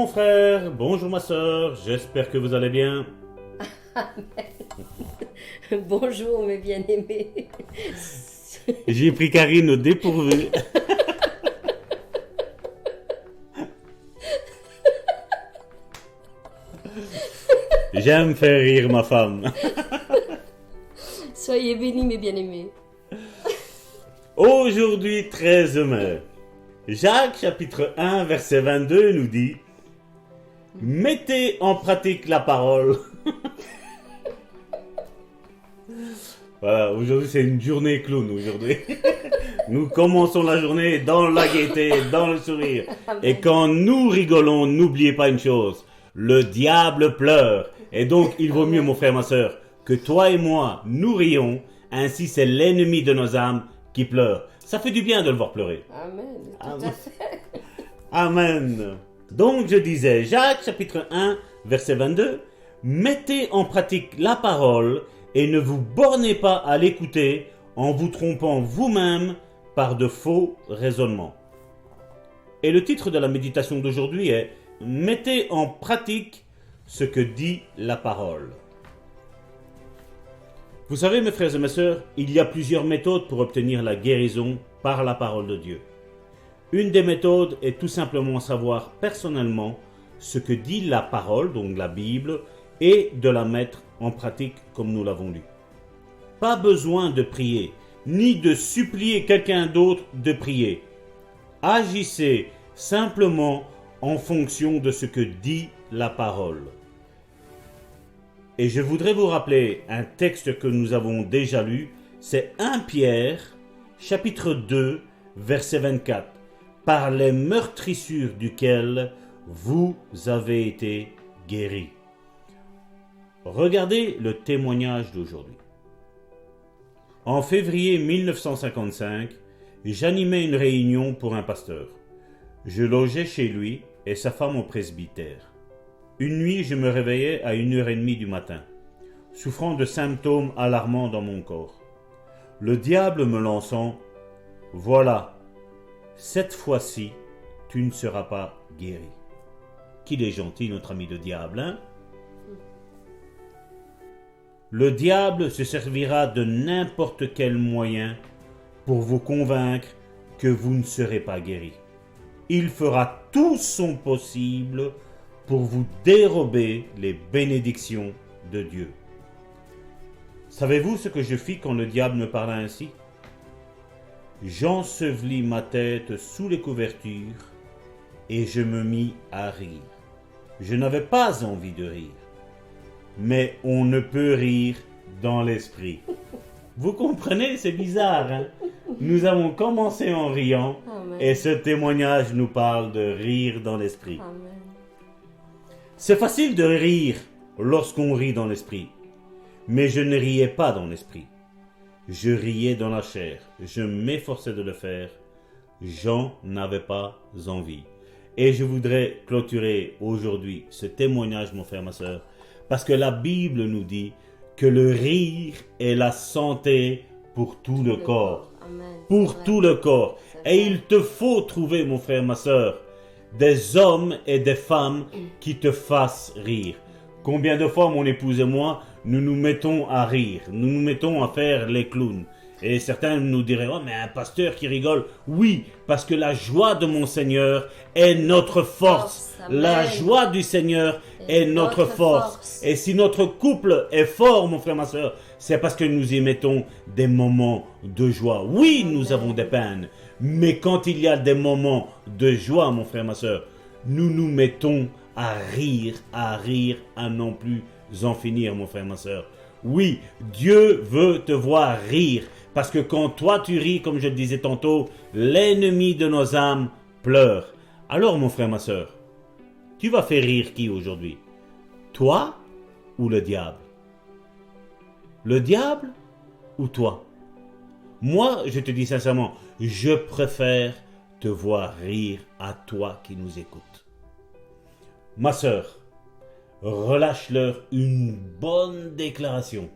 mon frère, bonjour ma soeur, j'espère que vous allez bien. Bonjour mes bien-aimés. J'ai pris Karine au dépourvu. J'aime faire rire ma femme. Soyez bénis mes bien-aimés. Aujourd'hui, 13 mai, Jacques chapitre 1 verset 22 nous dit « Mettez en pratique la parole ». Voilà, aujourd'hui c'est une journée clown aujourd'hui. Nous commençons la journée dans la gaieté, dans le sourire. Et quand nous rigolons, n'oubliez pas une chose, le diable pleure. Et donc il vaut mieux mon frère, ma soeur, que toi et moi nous rions, ainsi c'est l'ennemi de nos âmes qui pleure. Ça fait du bien de le voir pleurer. Amen, tout à fait. Amen. Donc je disais, Jacques chapitre 1 verset 22, mettez en pratique la parole et ne vous bornez pas à l'écouter en vous trompant vous-même par de faux raisonnements. Et le titre de la méditation d'aujourd'hui est « Mettez en pratique ce que dit la parole ». Vous savez, mes frères et mes sœurs, il y a plusieurs méthodes pour obtenir la guérison par la parole de Dieu. Une des méthodes est tout simplement savoir personnellement ce que dit la parole, donc la Bible, et de la mettre en pratique comme nous l'avons lu. Pas besoin de prier, ni de supplier quelqu'un d'autre de prier. Agissez simplement en fonction de ce que dit la parole. Et je voudrais vous rappeler un texte que nous avons déjà lu, c'est 1 Pierre, chapitre 2, verset 24. Par les meurtrissures duquel vous avez été guéris. Regardez le témoignage d'aujourd'hui. En février 1955, j'animais une réunion pour un pasteur. Je logeais chez lui et sa femme au presbytère. Une nuit, je me réveillais à 1h30 du matin, souffrant de symptômes alarmants dans mon corps. Le diable me lançant « Voilà, cette fois-ci, tu ne seras pas guéri. » Qu'il est gentil, notre ami le diable, hein? Le diable se servira de n'importe quel moyen pour vous convaincre que vous ne serez pas guéri. Il fera tout son possible pour vous dérober les bénédictions de Dieu. Savez-vous ce que je fis quand le diable me parla ainsi? J'ensevelis ma tête sous les couvertures et je me mis à rire. Je n'avais pas envie de rire, mais on ne peut rire dans l'esprit. Vous comprenez, c'est bizarre, hein? Nous avons commencé en riant. Amen. Et ce témoignage nous parle de rire dans l'esprit. Amen. C'est facile de rire lorsqu'on rit dans l'esprit, mais je ne riais pas dans l'esprit. Je riais dans la chair, je m'efforçais de le faire, j'en avais pas envie. Et je voudrais clôturer aujourd'hui ce témoignage, mon frère, ma soeur, parce que la Bible nous dit que le rire est la santé pour tout le corps. Amen. Pour tout le corps. Et il te faut trouver, mon frère, ma soeur, des hommes et des femmes qui te fassent rire. Combien de fois, mon épouse et moi, nous nous mettons à rire, nous nous mettons à faire les clowns. Et certains nous diraient, oh mais un pasteur qui rigole. Oui, parce que la joie de mon Seigneur est notre force. La joie du Seigneur est notre force. Et si notre couple est fort, mon frère, ma soeur, c'est parce que nous y mettons des moments de joie. Oui, nous avons des peines, mais quand il y a des moments de joie, mon frère, ma soeur, nous nous mettons à rire, à non plus en finir, mon frère, ma soeur. Oui, Dieu veut te voir rire, parce que quand toi tu ris, comme je le disais tantôt, l'ennemi de nos âmes pleure. Alors, mon frère, ma soeur, tu vas faire rire qui aujourd'hui? Toi ou le diable? Le diable ou toi? Moi, je te dis sincèrement, je préfère te voir rire à toi qui nous écoutes. Ma sœur, relâche-leur une bonne déclaration.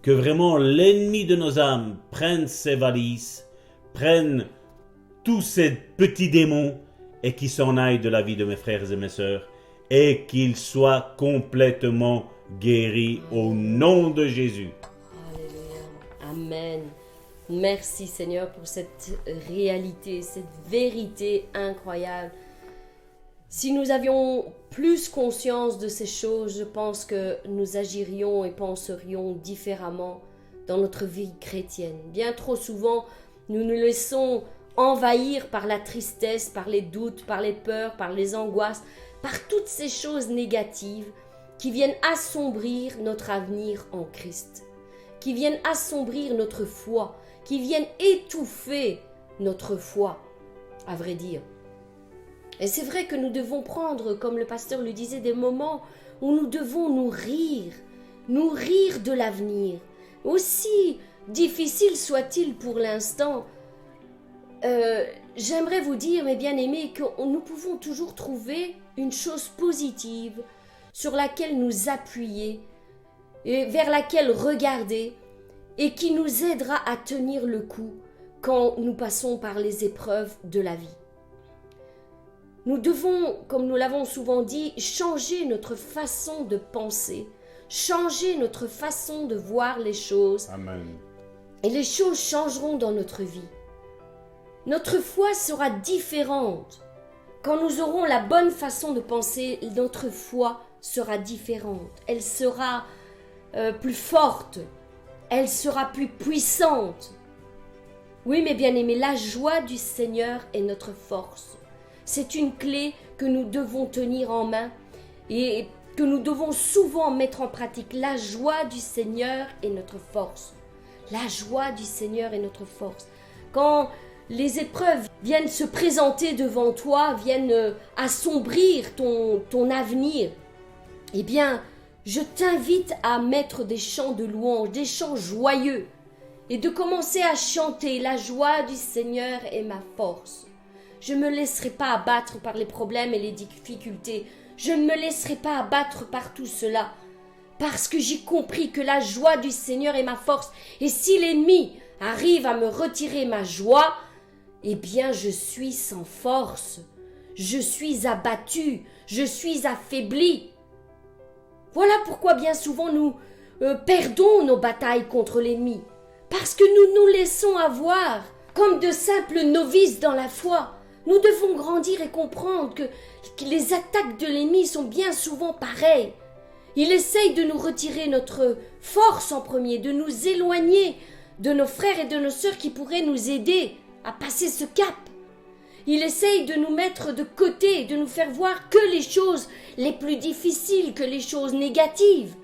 Que vraiment l'ennemi de nos âmes prenne ses valises, prenne tous ces petits démons et qui s'en aillent de la vie de mes frères et mes sœurs et qu'il soit complètement guéri au nom de Jésus. Alléluia. Amen. Merci Seigneur pour cette réalité, cette vérité incroyable. Si nous avions plus conscience de ces choses, je pense que nous agirions et penserions différemment dans notre vie chrétienne. Bien trop souvent, nous nous laissons envahir par la tristesse, par les doutes, par les peurs, par les angoisses, par toutes ces choses négatives qui viennent assombrir notre avenir en Christ, qui viennent assombrir notre foi, qui viennent étouffer notre foi, à vrai dire. Et c'est vrai que nous devons prendre, comme le pasteur le disait, des moments où nous devons nous rire de l'avenir. Aussi difficile soit-il pour l'instant, j'aimerais vous dire, mes bien-aimés, que nous pouvons toujours trouver une chose positive sur laquelle nous appuyer, et vers laquelle regarder, et qui nous aidera à tenir le coup quand nous passons par les épreuves de la vie. Nous devons, comme nous l'avons souvent dit, changer notre façon de penser, changer notre façon de voir les choses. Amen. Et les choses changeront dans notre vie. Notre foi sera différente. Quand nous aurons la bonne façon de penser, notre foi sera différente. Elle sera plus forte. Elle sera plus puissante. Oui, mes bien-aimés, la joie du Seigneur est notre force. C'est une clé que nous devons tenir en main et que nous devons souvent mettre en pratique. La joie du Seigneur est notre force. La joie du Seigneur est notre force. Quand les épreuves viennent se présenter devant toi, viennent assombrir ton avenir, eh bien, je t'invite à mettre des chants de louange, des chants joyeux, et de commencer à chanter. La joie du Seigneur est ma force. Je ne me laisserai pas abattre par les problèmes et les difficultés. Je ne me laisserai pas abattre par tout cela, parce que j'ai compris que la joie du Seigneur est ma force. Et si l'ennemi arrive à me retirer ma joie, eh bien je suis sans force. Je suis abattu, je suis affaibli. Voilà pourquoi bien souvent nous perdons nos batailles contre l'ennemi. Parce que nous nous laissons avoir comme de simples novices dans la foi. Nous devons grandir et comprendre que les attaques de l'ennemi sont bien souvent pareilles. Il essaye de nous retirer notre force en premier, de nous éloigner de nos frères et de nos sœurs qui pourraient nous aider à passer ce cap. Il essaye de nous mettre de côté, de nous faire voir que les choses les plus difficiles, que les choses négatives.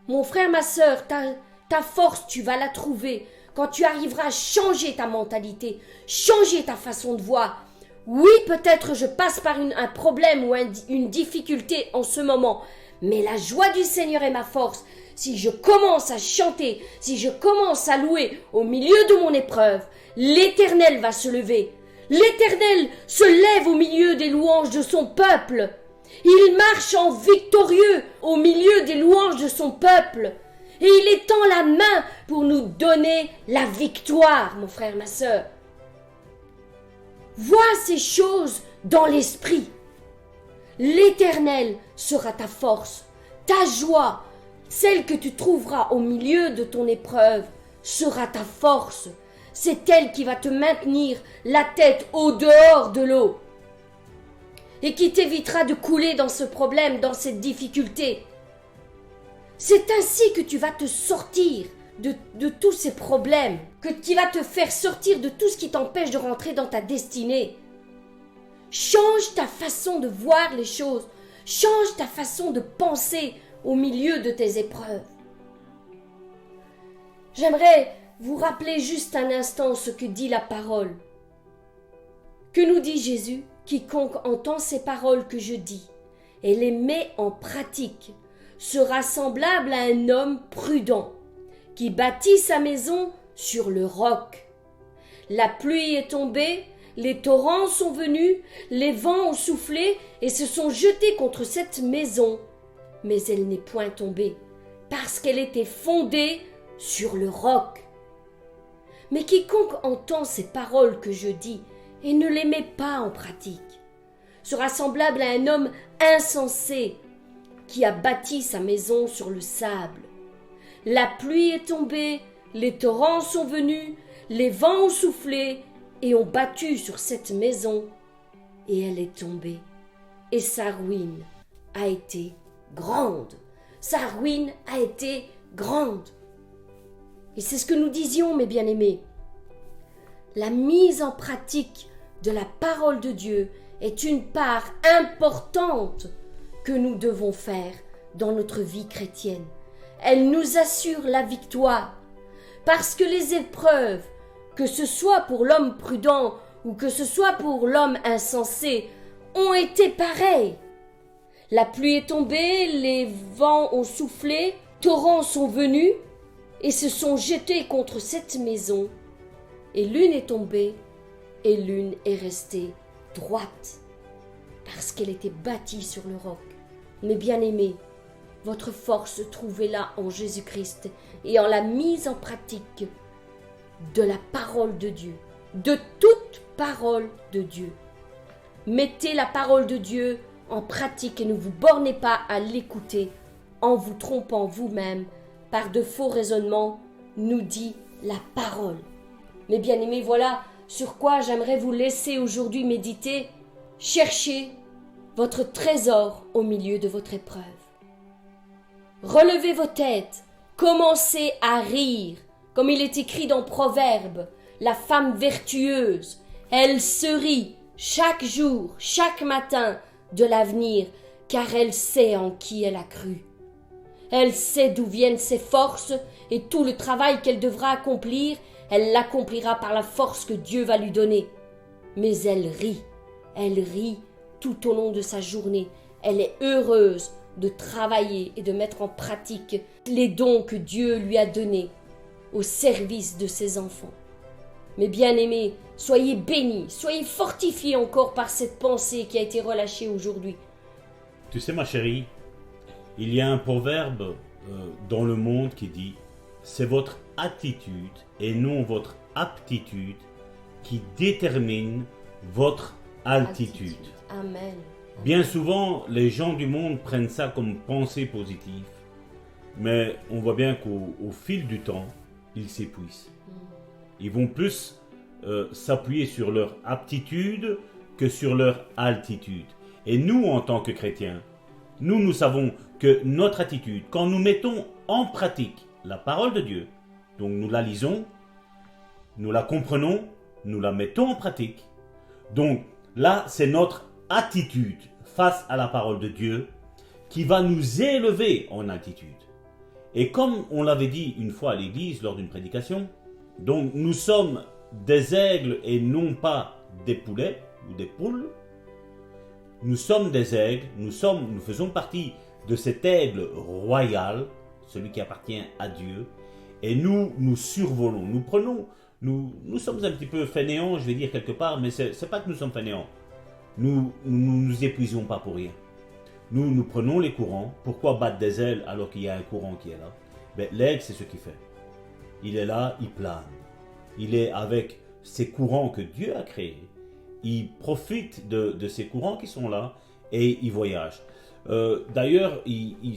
Mon frère, ma sœur, ta force, tu vas la trouver quand tu arriveras à changer ta mentalité, changer ta façon de voir. Oui, peut-être je passe par un problème ou une difficulté en ce moment, mais la joie du Seigneur est ma force. Si je commence à chanter, si je commence à louer au milieu de mon épreuve, l'Éternel va se lever. L'Éternel se lève au milieu des louanges de son peuple. Il marche en victorieux au milieu des louanges de son peuple. Et il étend la main pour nous donner la victoire, mon frère, ma sœur. Vois ces choses dans l'esprit. L'Éternel sera ta force, ta joie, celle que tu trouveras au milieu de ton épreuve sera ta force. C'est elle qui va te maintenir la tête au dehors de l'eau et qui t'évitera de couler dans ce problème, dans cette difficulté. C'est ainsi que tu vas te sortir de tous ces problèmes, qui va te faire sortir de tout ce qui t'empêche de rentrer dans ta destinée. Change ta façon de voir les choses, change ta façon de penser au milieu de tes épreuves. J'aimerais vous rappeler juste un instant ce que dit la parole. Que nous dit Jésus? Quiconque entend ces paroles que je dis et les met en pratique sera semblable à un homme prudent qui bâtit sa maison sur le roc. La pluie est tombée, les torrents sont venus, les vents ont soufflé et se sont jetés contre cette maison. Mais elle n'est point tombée, parce qu'elle était fondée sur le roc. Mais quiconque entend ces paroles que je dis et ne les met pas en pratique sera semblable à un homme insensé qui a bâti sa maison sur le sable. La pluie est tombée, les torrents sont venus, les vents ont soufflé et ont battu sur cette maison, et elle est tombée. Et sa ruine a été grande. Sa ruine a été grande. Et c'est ce que nous disions, mes bien-aimés. La mise en pratique de la parole de Dieu est une part importante que nous devons faire dans notre vie chrétienne. Elle nous assure la victoire, parce que les épreuves, que ce soit pour l'homme prudent ou que ce soit pour l'homme insensé, ont été pareilles. La pluie est tombée, les vents ont soufflé, torrents sont venus et se sont jetés contre cette maison, et l'une est tombée et l'une est restée droite, parce qu'elle était bâtie sur le roc. Mes bien-aimés, votre force trouvez-la en Jésus-Christ et en la mise en pratique de la parole de Dieu, de toute parole de Dieu. Mettez la parole de Dieu en pratique et ne vous bornez pas à l'écouter en vous trompant vous-même par de faux raisonnements, nous dit la parole. Mes bien-aimés, voilà sur quoi j'aimerais vous laisser aujourd'hui méditer. Cherchez votre trésor au milieu de votre épreuve. Relevez vos têtes, commencez à rire, comme il est écrit dans Proverbes, la femme vertueuse, elle se rit chaque jour, chaque matin de l'avenir, car elle sait en qui elle a cru. Elle sait d'où viennent ses forces et tout le travail qu'elle devra accomplir, elle l'accomplira par la force que Dieu va lui donner. Mais elle rit tout au long de sa journée. Elle est heureuse de travailler et de mettre en pratique les dons que Dieu lui a donnés au service de ses enfants. Mes bien-aimés, soyez bénis, soyez fortifiés encore par cette pensée qui a été relâchée aujourd'hui. Tu sais, ma chérie, il y a un proverbe dans le monde qui dit « C'est votre attitude et non votre aptitude qui détermine votre altitude. » Amen. Bien souvent, les gens du monde prennent ça comme pensée positive, mais on voit bien qu'au fil du temps, ils s'épuisent. Ils vont plus s'appuyer sur leur aptitude que sur leur altitude. Et nous, en tant que chrétiens, nous savons que notre attitude, quand nous mettons en pratique la parole de Dieu, donc nous la lisons, nous la comprenons, nous la mettons en pratique, donc là, c'est notre attitude face à la parole de Dieu qui va nous élever en altitude. Et comme on l'avait dit une fois à l'église lors d'une prédication, donc nous sommes des aigles et non pas des poulets ou des poules. Nous sommes des aigles, nous faisons partie de cet aigle royal, celui qui appartient à Dieu, et nous survolons, nous sommes un petit peu fainéants, je vais dire quelque part, mais c'est pas que nous sommes fainéants. Nous épuisons pas pour rien. Nous prenons les courants. Pourquoi battre des ailes alors qu'il y a un courant qui est là? Ben, l'aigle, c'est ce qu'il fait. Il est là, il plane. Il est avec ces courants que Dieu a créés. Il profite de ces courants qui sont là et il voyage. D'ailleurs,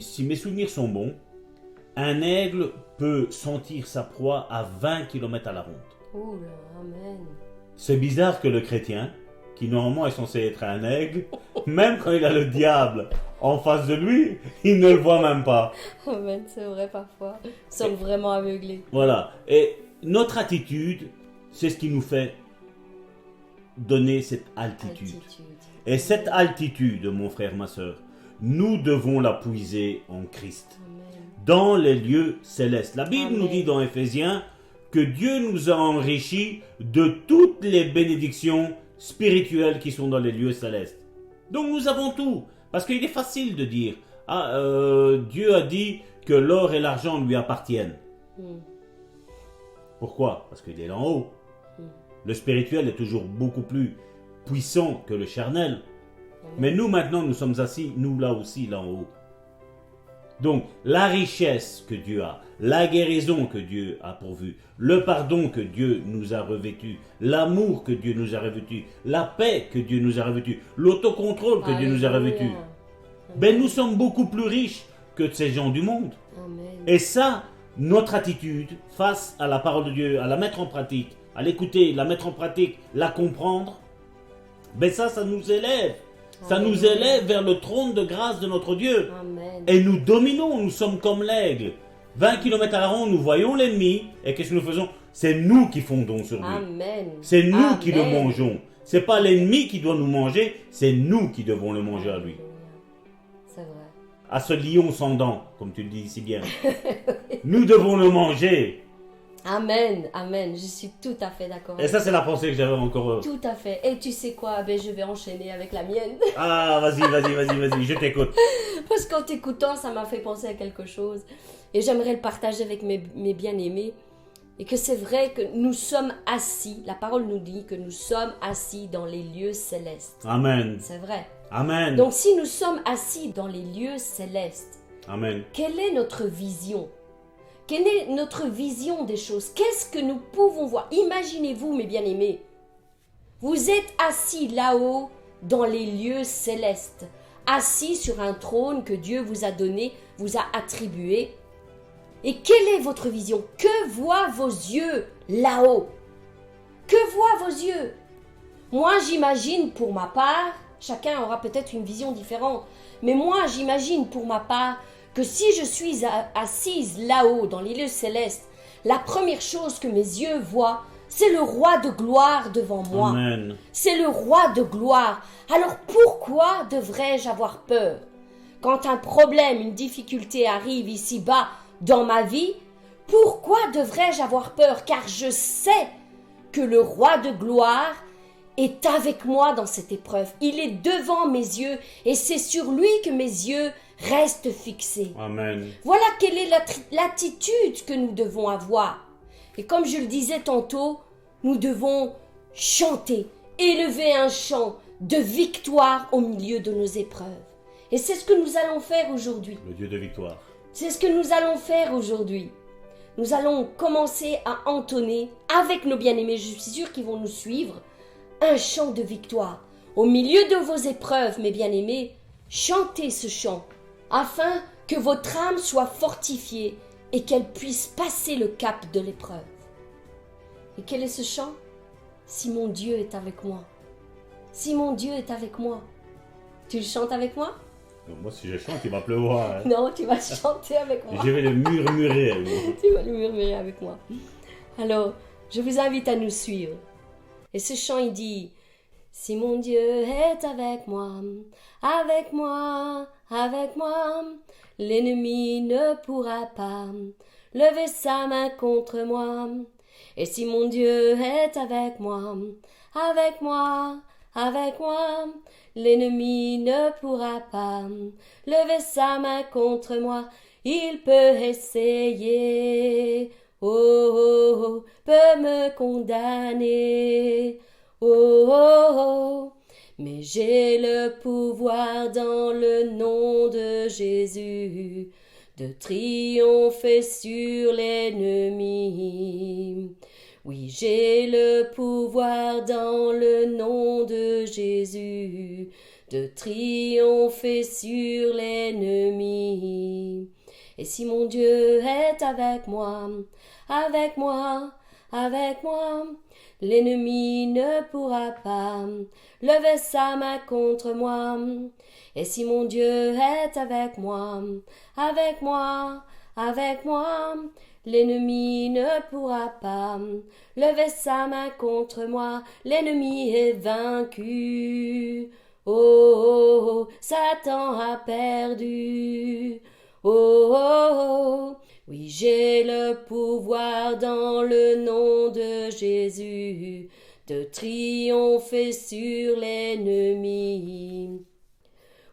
si mes souvenirs sont bons, un aigle peut sentir sa proie à 20 km à la ronde. Oh là, amen. C'est bizarre que le chrétien, qui normalement est censé être un aigle, même quand il a le diable en face de lui, il ne le voit même pas. Amen, c'est vrai parfois. Nous sommes vraiment aveuglés. Voilà. Et notre attitude, c'est ce qui nous fait donner cette altitude. Et cette altitude, mon frère, ma soeur, nous devons la puiser en Christ. Amen. Dans les lieux célestes. La Bible Amen. nous dit dans Éphésiens que Dieu nous a enrichis de toutes les bénédictions spirituelles qui sont dans les lieux célestes. Donc nous avons tout. Parce qu'il est facile de dire, Dieu a dit que l'or et l'argent lui appartiennent. Pourquoi? Parce qu'il est là en haut. Le spirituel est toujours beaucoup plus puissant que le charnel. Mais nous maintenant, nous sommes assis, nous là aussi, là en haut. Donc, la richesse que Dieu a, la guérison que Dieu a pourvue, le pardon que Dieu nous a revêtu, l'amour que Dieu nous a revêtu, la paix que Dieu nous a revêtu, l'autocontrôle que Dieu nous a revêtu. ben nous sommes beaucoup plus riches que ces gens du monde. Amen. Et ça, notre attitude face à la parole de Dieu, à la mettre en pratique, à l'écouter, la mettre en pratique, la comprendre, ben ça nous élève. Ça Amen. nous élève vers le trône de grâce de notre Dieu. Amen. Et nous dominons, nous sommes comme l'aigle. 20 km à la ronde, nous voyons l'ennemi. Et qu'est-ce que nous faisons? C'est nous qui fondons sur lui. Amen. C'est nous Amen. qui le mangeons. C'est pas l'ennemi qui doit nous manger, c'est nous qui devons le manger à lui. C'est vrai. À ce lion sans dents, comme tu le dis si bien. Nous devons le manger. Amen. Amen. Je suis tout à fait d'accord. Et ça, c'est la pensée que j'avais encore. Tout à fait. Et tu sais quoi? Ben, je vais enchaîner avec la mienne. Ah, vas-y, je t'écoute. Parce qu'en t'écoutant, ça m'a fait penser à quelque chose. Et j'aimerais le partager avec mes bien-aimés. Et que c'est vrai que nous sommes assis. La parole nous dit que nous sommes assis dans les lieux célestes. Amen. C'est vrai. Amen. Donc si nous sommes assis dans les lieux célestes, Amen. quelle est notre vision? Quelle est notre vision des choses? Qu'est-ce que nous pouvons voir? Imaginez-vous, mes bien-aimés, vous êtes assis là-haut dans les lieux célestes, assis sur un trône que Dieu vous a donné, vous a attribué. Et quelle est votre vision? Que voient vos yeux là-haut? Que voient vos yeux? Moi, j'imagine pour ma part, chacun aura peut-être une vision différente, mais moi, j'imagine pour ma part que si je suis assise là-haut dans les lieux célestes, la première chose que mes yeux voient, c'est le roi de gloire devant moi. Amen. C'est le roi de gloire. Alors pourquoi devrais-je avoir peur? Quand un problème, une difficulté arrive ici-bas dans ma vie, pourquoi devrais-je avoir peur? Car je sais que le roi de gloire est avec moi dans cette épreuve. Il est devant mes yeux et c'est sur lui que mes yeux restent fixés. Amen. Voilà quelle est l'attitude que nous devons avoir. Et comme je le disais tantôt, nous devons chanter, élever un chant de victoire au milieu de nos épreuves. Et c'est ce que nous allons faire aujourd'hui. Le Dieu de victoire. C'est ce que nous allons faire aujourd'hui. Nous allons commencer à entonner avec nos bien-aimés, je suis sûre qu'ils vont nous suivre, un chant de victoire. Au milieu de vos épreuves, mes bien-aimés, chantez ce chant afin que votre âme soit fortifiée et qu'elle puisse passer le cap de l'épreuve. Et quel est ce chant? Si mon Dieu est avec moi. Si mon Dieu est avec moi. Tu le chantes avec moi? Moi, si je chante, il va pleuvoir. Hein. Non, tu vas chanter avec moi. Je vais le murmurer. Tu vas le murmurer avec moi. Alors, je vous invite à nous suivre. Et ce chant, il dit: si mon Dieu est avec moi, avec moi, avec moi, l'ennemi ne pourra pas lever sa main contre moi. Et si mon Dieu est avec moi, avec moi, avec moi, l'ennemi ne pourra pas lever sa main contre moi. Il peut essayer, oh, oh, oh, peut me condamner, oh, oh, oh, mais j'ai le pouvoir dans le nom de Jésus de triompher sur l'ennemi. Oui, j'ai le pouvoir dans le nom de Jésus de triompher sur l'ennemi. Et si mon Dieu est avec moi, avec moi, avec moi, l'ennemi ne pourra pas lever sa main contre moi. Et si mon Dieu est avec moi, avec moi, avec moi, l'ennemi ne pourra pas lever sa main contre moi. L'ennemi est vaincu. Oh, oh, oh, Satan a perdu. Oh, oh, oh, oui, j'ai le pouvoir dans le nom de Jésus de triompher sur l'ennemi.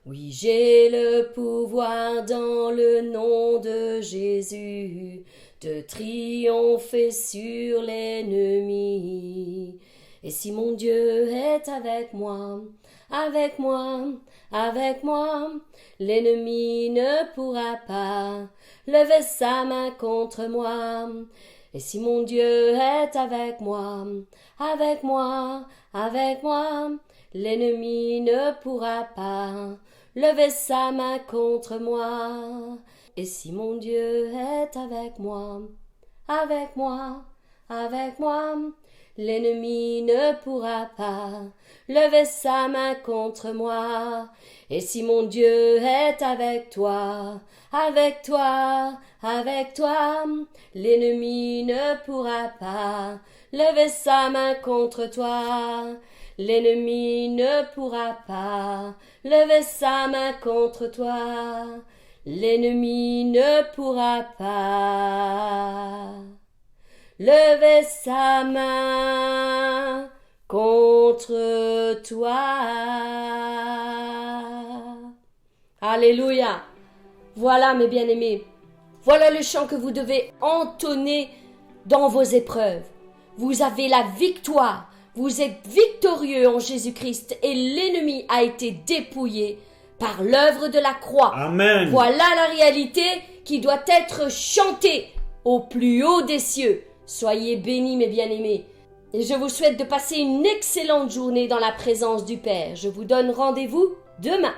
Oui, j'ai le pouvoir dans le nom de Jésus de triompher sur l'ennemi. Et si mon Dieu est avec moi, avec moi, avec moi, l'ennemi ne pourra pas lever sa main contre moi. Et si mon Dieu est avec moi, avec moi, avec moi, l'ennemi ne pourra pas levez sa main contre moi. Et si mon Dieu est avec moi, l'ennemi ne pourra pas lever sa main contre moi. Et si mon Dieu est avec toi, l'ennemi ne pourra pas lever sa main contre toi. L'ennemi ne pourra pas lever sa main contre toi. L'ennemi ne pourra pas lever sa main contre toi. Alléluia. Voilà, mes bien-aimés, voilà le chant que vous devez entonner dans vos épreuves. Vous avez la victoire, vous êtes victorieux en Jésus-Christ et l'ennemi a été dépouillé par l'œuvre de la croix. Amen. Voilà la réalité qui doit être chantée au plus haut des cieux. Soyez bénis, mes bien-aimés. Et je vous souhaite de passer une excellente journée dans la présence du Père. Je vous donne rendez-vous demain.